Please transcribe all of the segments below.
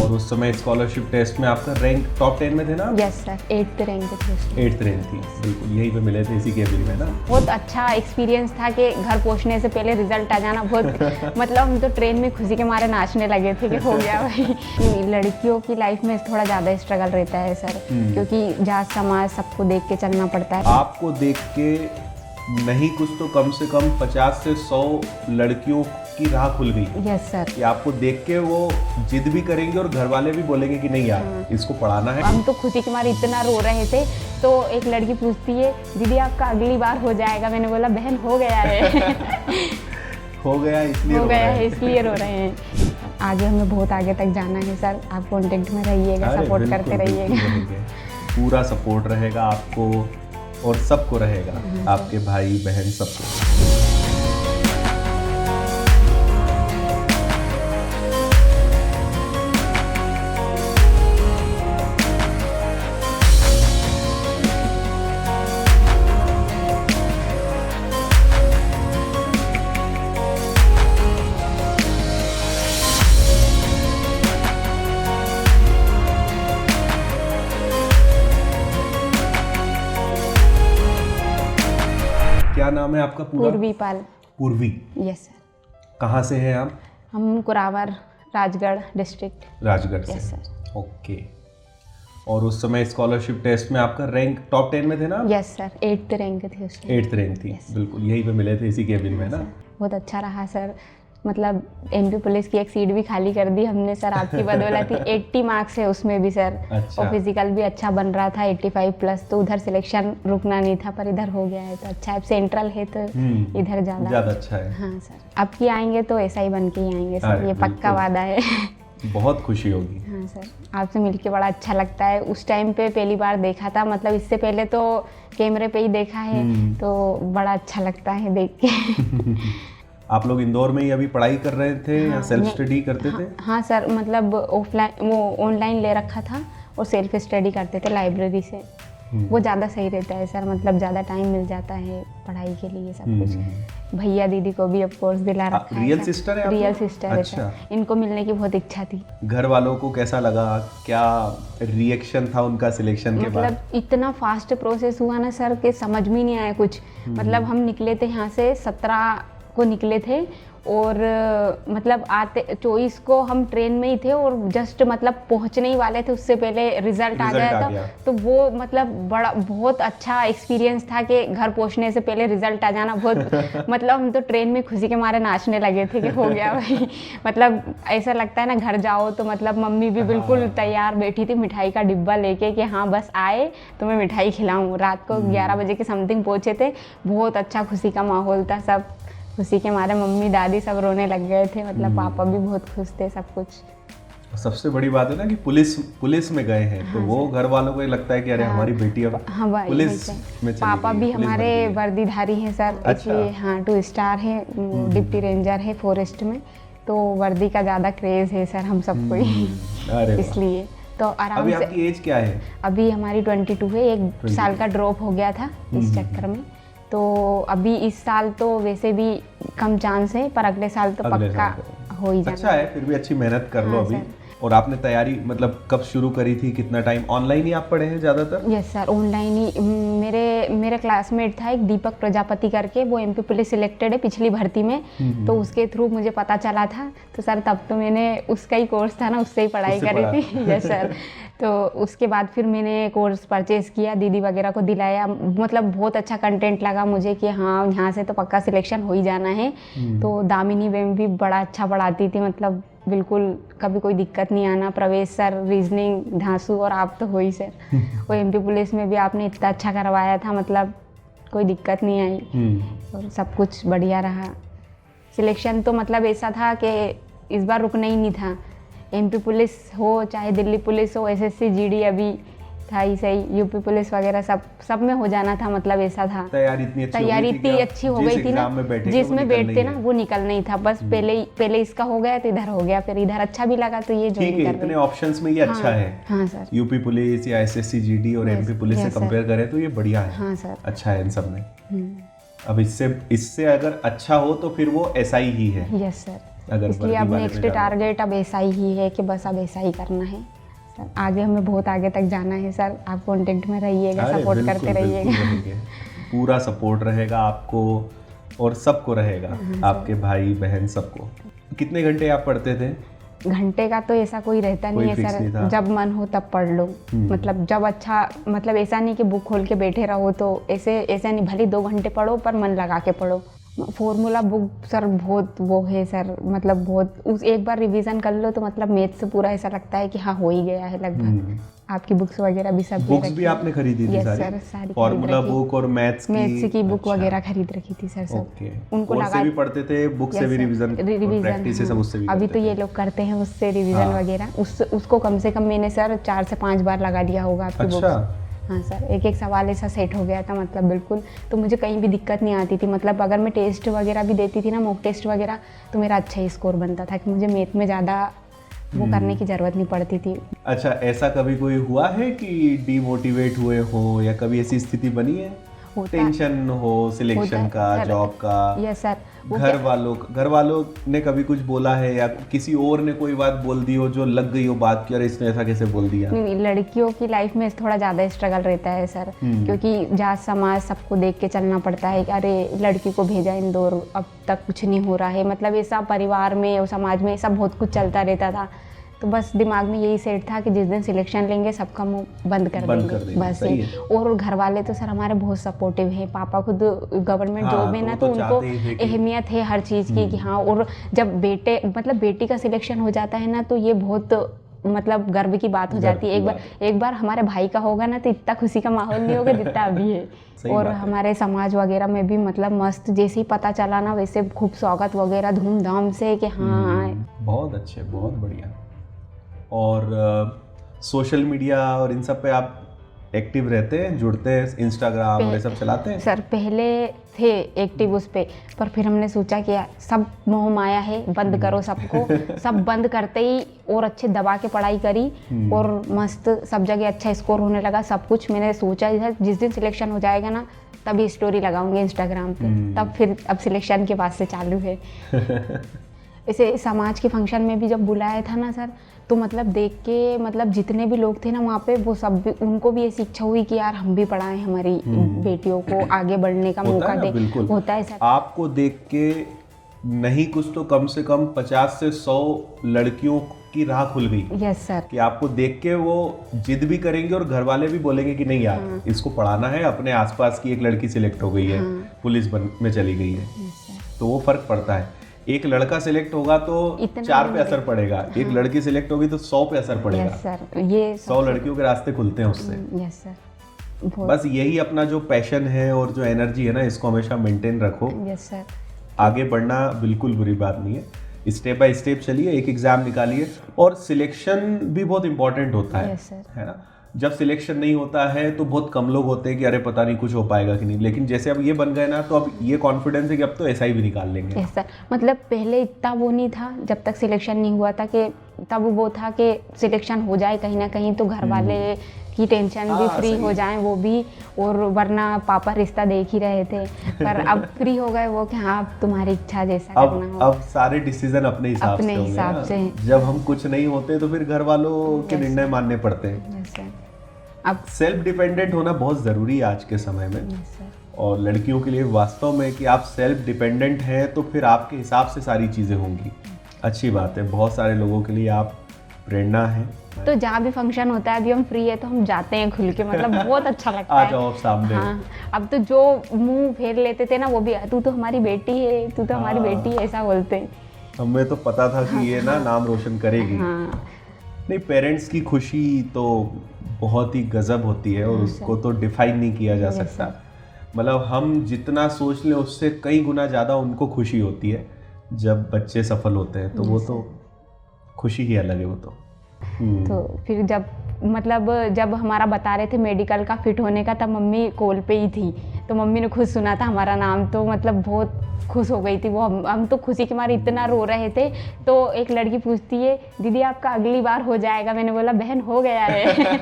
और उस समय स्कॉलरशिप टेस्ट में आपका रैंक टॉप 10 में थे ना? यस सर, 8th रैंक थे। 8th रैंक थी, बिल्कुल यहीं पे मिले थे, इसी केबिन में ना। बहुत अच्छा एक्सपीरियंस था कि घर पहुंचने से पहले रिजल्ट आ जाना, बहुत मतलब हम तो ट्रेन में खुशी के मारे नाचने लगे थे कि हो गया भाई। लड़कियों की लाइफ में थोड़ा ज़्यादा स्ट्रगल रहता है सर, क्योंकि जात समाज सबको देख के चलना पड़ता है। आपको देख के नहीं कुछ तो कम से कम 50 से 100 लड़कियों की राह खुल गई। Yes sir. कि आपको देख के वो जिद भी करेंगे और घर वाले भी बोलेंगे कि नहीं यार इसको पढ़ाना है। हम तो खुशी के मारे इतना रो रहे थे, तो एक लड़की पूछती है दीदी आपका अगली बार हो जाएगा। मैंने बोला बहन हो गया है। हो गया इसलिए रो रहे हैं। आगे हमें बहुत आगे तक जाना है सर, आप कांटेक्ट में रहिएगा, सपोर्ट करते रहिएगा। पूरा सपोर्ट रहेगा आपको और सबको रहेगा, आपके भाई बहन सबको। क्या नाम है आपका पूरा? पूर्वी पाल। पूर्वी। Yes sir. कहाँ से हैं आप? हम कुरावर, राजगढ़ डिस्ट्रिक्ट। राजगढ़ से। Yes sir. ओके। और उस समय स्कॉलरशिप टेस्ट में आपका रैंक टॉप 10 में थे ना? यस सर, 8th रैंक थे उसमें। 8th रैंक थी, बिल्कुल यहीं पे मिले थे, इसी केबिन में ना। बहुत अच्छा रहा सर, मतलब एमपी पुलिस की एक सीट भी खाली कर दी हमने सर आपकी बदौलत ही। 80 मार्क्स है उसमें भी सर। अच्छा। और फिजिकल भी अच्छा बन रहा था 85 प्लस, तो उधर सिलेक्शन रुकना नहीं था, पर इधर हो गया है तो अच्छा है। सेंट्रल है तो इधर ज़्यादा अच्छा है। हाँ सर, अब की आएंगे तो ऐसा ही बन के ही आएंगे सर, ये पक्का वादा है। बहुत खुशी होगी। हाँ सर, आपसे मिलके बड़ा अच्छा लगता है। उस टाइम पे पहली बार देखा था, मतलब इससे पहले तो कैमरे पे ही देखा है, तो बड़ा अच्छा लगता है देख के। आप लोग इंदौर में ही अभी पढ़ाई कर रहे थे या सेल्फ स्टडी करते थे? हाँ सर, मतलब ऑफलाइन वो ऑनलाइन ले रखा था और सेल्फ स्टडी करते थे लाइब्रेरी से। वो ज़्यादा सही रहता है सर, मतलब ज़्यादा टाइम मिल जाता है पढ़ाई के लिए सब कुछ। भैया दीदी को भी ऑफ कोर्स दिला रखा है। रियल सिस्टर है? रियल सिस्टर है अच्छा। सर, इनको मिलने की बहुत इच्छा थी। घर वालों को कैसा लगा, क्या रिएक्शन था उनका सिलेक्शन के बाद? मतलब इतना फास्ट प्रोसेस हुआ ना सर कि समझ में नहीं आया कुछ। मतलब हम निकले थे यहाँ से 17 को निकले थे, और मतलब आते 24 को हम ट्रेन में ही थे, और जस्ट मतलब पहुंचने ही वाले थे, उससे पहले रिजल्ट आ गया था। तो वो मतलब बड़ा बहुत अच्छा एक्सपीरियंस था कि घर पहुंचने से पहले रिजल्ट आ जाना। बहुत मतलब हम तो ट्रेन में खुशी के मारे नाचने लगे थे कि हो गया भाई। मतलब ऐसा लगता है ना, घर जाओ तो मतलब मम्मी भी बिल्कुल तैयार बैठी थी मिठाई का डिब्बा लेके कि हाँ बस आए तो मैं मिठाई खिलाऊँ। रात को 11 बजे के समथिंग पहुंचे थे। बहुत अच्छा खुशी का माहौल था, सब खुशी के मारे मम्मी दादी सब रोने लग गए थे, मतलब पापा भी बहुत खुश थे, सब कुछ। सबसे बड़ी बात है ना कि पुलिस में गए हैं, तो वो घर वालों को ये लगता है कि अरे हमारी बेटी अब पुलिस में चली पापा गई, भी पुलिस हमारे बन गई है। वर्दीधारी हैं सर। अच्छा। इसलिए हाँ 2 स्टार है, डिप्टी रेंजर है फॉरेस्ट में, तो वर्दी का ज़्यादा क्रेज है सर हम सबको ही। अरे इसलिए तो आराम अभी से। आपकी एज क्या है? अभी हमारी 22 है, 1 साल का ड्रॉप हो गया था इस चक्कर में। तो अभी इस साल तो वैसे भी कम चांस है, पर अगले साल तो पक्का हो ही जाना। अच्छा है, फिर भी अच्छी मेहनत कर लो हाँ अभी। सर। और आपने तैयारी मतलब कब शुरू करी थी, कितना टाइम? ऑनलाइन ही आप पढ़े हैं ज़्यादातर? यस सर, ऑनलाइन ही। मेरे क्लासमेट था एक दीपक प्रजापति करके, वो एमपी पुलिस सिलेक्टेड है पिछली भर्ती में, तो उसके थ्रू मुझे पता चला था। तो सर तब तो मैंने उसका ही कोर्स था ना, उससे ही पढ़ाई करी थी। Yes sir. तो उसके बाद फिर मैंने कोर्स परचेज़ किया, दीदी वगैरह को दिलाया। मतलब बहुत अच्छा कंटेंट लगा मुझे कि हाँ यहाँ से तो पक्का सिलेक्शन हो ही जाना है। तो दामिनी मैम भी बड़ा अच्छा पढ़ाती थी, मतलब बिल्कुल कभी कोई दिक्कत नहीं आना। प्रवेश सर रीजनिंग धांसू, और आप तो हो ही सर। वो एमपी पुलिस में भी आपने इतना अच्छा करवाया था, मतलब कोई दिक्कत नहीं आई और सब कुछ बढ़िया रहा। सिलेक्शन तो मतलब ऐसा था कि इस बार रुकना ही नहीं था। एमपी पुलिस हो चाहे दिल्ली पुलिस हो, एसएससी जीडी अभी था ही सही, यूपी पुलिस वगैरह सब में हो जाना था। मतलब ऐसा था, तैयारी इतनी अच्छी हो गई थी ना, जिसमें बैठते ना वो निकल नहीं था। बस पहले इसका हो गया तो इधर हो गया, फिर इधर अच्छा भी लगा तो ये ज्वाइन कर रहे। इतने ऑप्शंस में ये अच्छा है। हाँ सर। यूपी पुलिस या एसएससी जीडी और एमपी पुलिस से कंपेयर करें तो ये बढ़िया है। हाँ सर। अच्छा है इन सब में। अब इससे अगर अच्छा हो तो फिर वो एसआई ही है। Yes sir. अगर इसलिए वर्दी अब वाले में नेक्स्ट जाना हो। टारगेट अब ऐसा ही है कि बस अब ऐसा ही करना है सर। आगे हमें बहुत आगे तक जाना है सर। आप कांटेक्ट में रहिएगा, अरे सपोर्ट बिल्कुल, करते बिल्कुल रहिएगा। रहेंगे। पूरा सपोर्ट रहेगा आपको और सबको रहेगा, आपके भाई बहन सबको। कितने घंटे आप पढ़ते थे? घंटे का तो ऐसा कोई रहता कोई नहीं है फिक्स नहीं था। सर, जब मन हो तब पढ़ लो। मतलब जब अच्छा, मतलब ऐसा नहीं कि बुक खोल के बैठे रहो, तो ऐसे नहीं, भले 2 घंटे पढ़ो पर मन लगा के पढ़ो। फॉर्मूला बुक सर बहुत वो है सर, मतलब बहुत उस एक बार रिवीजन कर लो तो मतलब मैथ से पूरा ऐसा लगता है कि हाँ हो ही गया है लगभग। आपकी बुक्स वगैरह भी सब ले बुक्स रखी भी है। आपने खरीदी थी Yes, सारी? सर, सारी फॉर्मूला खरीद रखी। बुक और मैथ्स की बुक अच्छा। वगैरह खरीद रखी थी सर सब। ओके, उनको कोर्स से लगा भी पढ़ते थे, बुक से भी रिवीजन प्रैक्टिस से सब उससे भी अभी करते तो ये थे। लोग करते हैं उससे रिवीजन हाँ। वगैरह। उसको कम से कम मैंने सर 4 से 5 बार लगा दिया होगा आपकी बुक। अच्छा। हाँ सर, एक एक सवाल ऐसा सेट हो गया था मतलब बिल्कुल। तो मुझे कहीं भी दिक्कत नहीं आती थी, मतलब अगर मैं टेस्ट वगैरह भी देती थी ना, मॉक टेस्ट वगैरह, तो मेरा अच्छा ही स्कोर बनता था कि मुझे मैथ में ज़्यादा वो करने की ज़रूरत नहीं पड़ती थी। अच्छा, ऐसा कभी कोई हुआ है कि डीमोटिवेट हुए हो या कभी ऐसी स्थिति बनी है? टेंशन हो सिलेक्शन का, जॉब का? Yes sir. घर वालों ने कभी कुछ बोला है या किसी और ने कोई बात बोल दी हो जो लग गई हो बात की, अरे इसने ऐसा कैसे बोल दिया? नहीं, लड़कियों की लाइफ में थोड़ा ज़्यादा स्ट्रगल रहता है सर, क्योंकि जात समाज सबको देख के चलना पड़ता है कि अरे लड़की को भेजा इंदौर, अब तक कुछ नहीं हो रहा है। मतलब ऐसा परिवार में और समाज में सब बहुत कुछ चलता रहता था। तो बस दिमाग में यही सेट था कि जिस दिन सिलेक्शन लेंगे सबका मुंह बंद कर देंगे बस। और घर वाले तो सर हमारे बहुत सपोर्टिव हैं। पापा खुद गवर्नमेंट जॉब में ना, तो उनको अहमियत है हर चीज़ की कि हाँ। और जब बेटी का सिलेक्शन हो जाता है ना, तो ये बहुत मतलब गर्व की बात हो जाती है। एक बार हमारे भाई का होगा ना, तो इतना खुशी का माहौल नहीं होगा जितना अभी है। और हमारे समाज वगैरह में भी मतलब मस्त, जैसे ही पता चला ना वैसे खूब स्वागत वगैरह धूमधाम से कि हाँ। बहुत अच्छे, बहुत बढ़िया। और सोशल मीडिया और इन सब पे आप एक्टिव रहते हैं, जुड़ते हैं, इंस्टाग्राम और ये सब चलाते हैं? सर पहले थे एक्टिव उस पे, पर फिर हमने सोचा कि सब मोह माया है, बंद करो सबको। सब बंद करते ही और अच्छे दबा के पढ़ाई करी और मस्त सब जगह अच्छा स्कोर होने लगा सब कुछ। मैंने सोचा जिस दिन सिलेक्शन हो जाएगा ना, तभी स्टोरी लगाऊंगी इंस्टाग्राम पे। तब फिर अब सिलेक्शन के बाद से चालू है। ऐसे समाज के फंक्शन में भी जब बुलाया था ना सर, तो मतलब देख के मतलब जितने भी लोग थे ना वहाँ पे, वो सब भी, उनको भी ऐसी इच्छा हुई कि यार हम भी पढ़ाएं, हमारी बेटियों को आगे बढ़ने का मौका दे। होता है सर। आपको देख के नहीं कुछ तो कम से कम 50 से 100 लड़कियों की राह खुल गई। Yes sir. कि आपको देख के वो जिद भी करेंगे और घर वाले भी बोलेंगे कि नहीं यार इसको पढ़ाना है। अपने आसपास की एक लड़की सिलेक्ट हो गई है, पुलिस में चली गई है, तो वो फर्क पड़ता है। एक लड़का सिलेक्ट होगा तो 4 पे असर पड़ेगा, एक लड़की सिलेक्ट होगी तो 100 पे असर पड़ेगा। Yes sir. ये 100 लड़कियों के रास्ते खुलते हैं उससे। Yes sir. बस यही अपना जो पैशन है और जो एनर्जी है ना, इसको हमेशा मेंटेन रखो। Yes sir. आगे बढ़ना बिल्कुल बुरी बात नहीं है, स्टेप बाय स्टेप चलिए, एक एग्जाम निकालिए। और सिलेक्शन भी बहुत इंपॉर्टेंट होता है, है ना। जब सिलेक्शन नहीं होता है तो बहुत कम लोग होते हैं कि अरे पता नहीं कुछ हो पाएगा कि नहीं, लेकिन जैसे अब ये बन गए ना, तो अब ये कॉन्फिडेंस है कि अब तो ऐसा ही भी निकाल लेंगे। Yes sir. मतलब पहले इतना वो नहीं था जब तक सिलेक्शन नहीं हुआ था, कि तब वो था कि सिलेक्शन हो जाए कहीं ना कहीं तो घर वाले की टेंशन भी फ्री हो जाए वो भी, और वरना पापा रिश्ता देख ही रहे थे। पर अब फ्री हो गए वो कि हाँ अब तुम्हारी इच्छा जैसा करना हो। अब सारे डिसीजन अपने हिसाब से। जब हम कुछ नहीं होते तो फिर घर वालों के निर्णय मानने पड़ते हैं। अब सेल्फ डिपेंडेंट होना बहुत ज़रूरी है आज के समय में। और लड़कियों के लिए वास्तव में कि आप सेल्फ डिपेंडेंट हैं तो फिर आपके हिसाब से सारी चीज़ें होंगी। अच्छी बात है, बहुत सारे लोगों के लिए आप प्रेरणा है। तो जहाँ भी फंक्शन होता है, अभी हम फ्री है तो हम जाते हैं खुल के, मतलब बहुत अच्छा लगता है। आ जाओ सामने। हाँ, अब तो जो मुंह फेर लेते थे ना, वो भी तू तो हमारी बेटी है, तू तो हमारी बेटी है, ऐसा बोलते हैं। हमें तो पता था कि ये ना नाम रोशन करेगी। नहीं, पेरेंट्स की खुशी तो बहुत ही गजब होती है और उसको तो डिफाइन नहीं किया जा सकता। मतलब हम जितना सोच लें उससे कई गुना ज़्यादा उनको खुशी होती है जब बच्चे सफल होते हैं, तो वो तो खुशी ही अलग है वो तो। तो फिर जब हमारा बता रहे थे मेडिकल का फिट होने का, तब मम्मी कॉल पे ही थी, तो मम्मी ने खुद सुना था हमारा नाम, तो मतलब बहुत खुश हो गई थी वो। हम तो खुशी के मारे इतना रो रहे थे। तो एक लड़की पूछती है, दीदी आपका अगली बार हो जाएगा? मैंने बोला बहन हो गया है।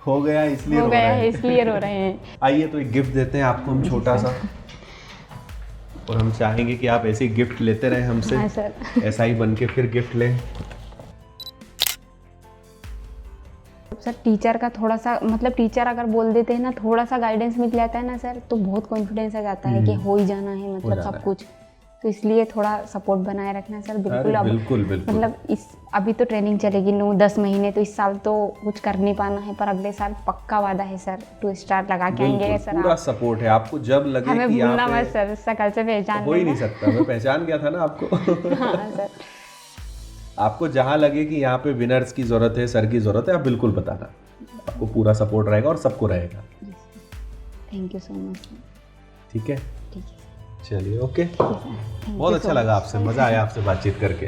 हो गया इसलिए रो रहे हैं। आइए तो एक गिफ्ट देते हैं आपको हम छोटा सा। और हम चाहेंगे कि आप ऐसे गिफ्ट लेते रहें हमसे। हाँ सर। ऐसा ही बन के फिर गिफ्ट लें। सर टीचर का थोड़ा सा मतलब टीचर अगर बोल देते हैं ना, थोड़ा सा गाइडेंस मिल जाता है ना सर, तो बहुत कॉन्फिडेंस आ जाता है कि हो ही जाना है मतलब सब कुछ। तो इसलिए थोड़ा सपोर्ट बनाए रखना है सर। बिल्कुल। अब बिल्कुल बिल्कुल मतलब इस अभी तो ट्रेनिंग चलेगी 9-10 महीने, तो इस साल तो कुछ कर नहीं पाना है, पर अगले साल पक्का वादा है सर, 2 स्टार लगा के आएंगे सर। पूरा सपोर्ट है आपको। जब लगे हमें कि यहाँ भूलना पे मत सर, शकल से पहचान हो ही नहीं सकता। मैं पहचान गया था ना आपको। हाँ सर। आपको जहाँ लगे कि यहाँ पे विनर्स की जरूरत है, सर की जरूरत है, आप बिल्कुल बताना। आपको पूरा सपोर्ट रहेगा और सबको रहेगा। Thank you so much. ठीक है, ठीक है चलिए, ओके। सर। बहुत अच्छा लगा आपसे, मज़ा आया आपसे बातचीत करके।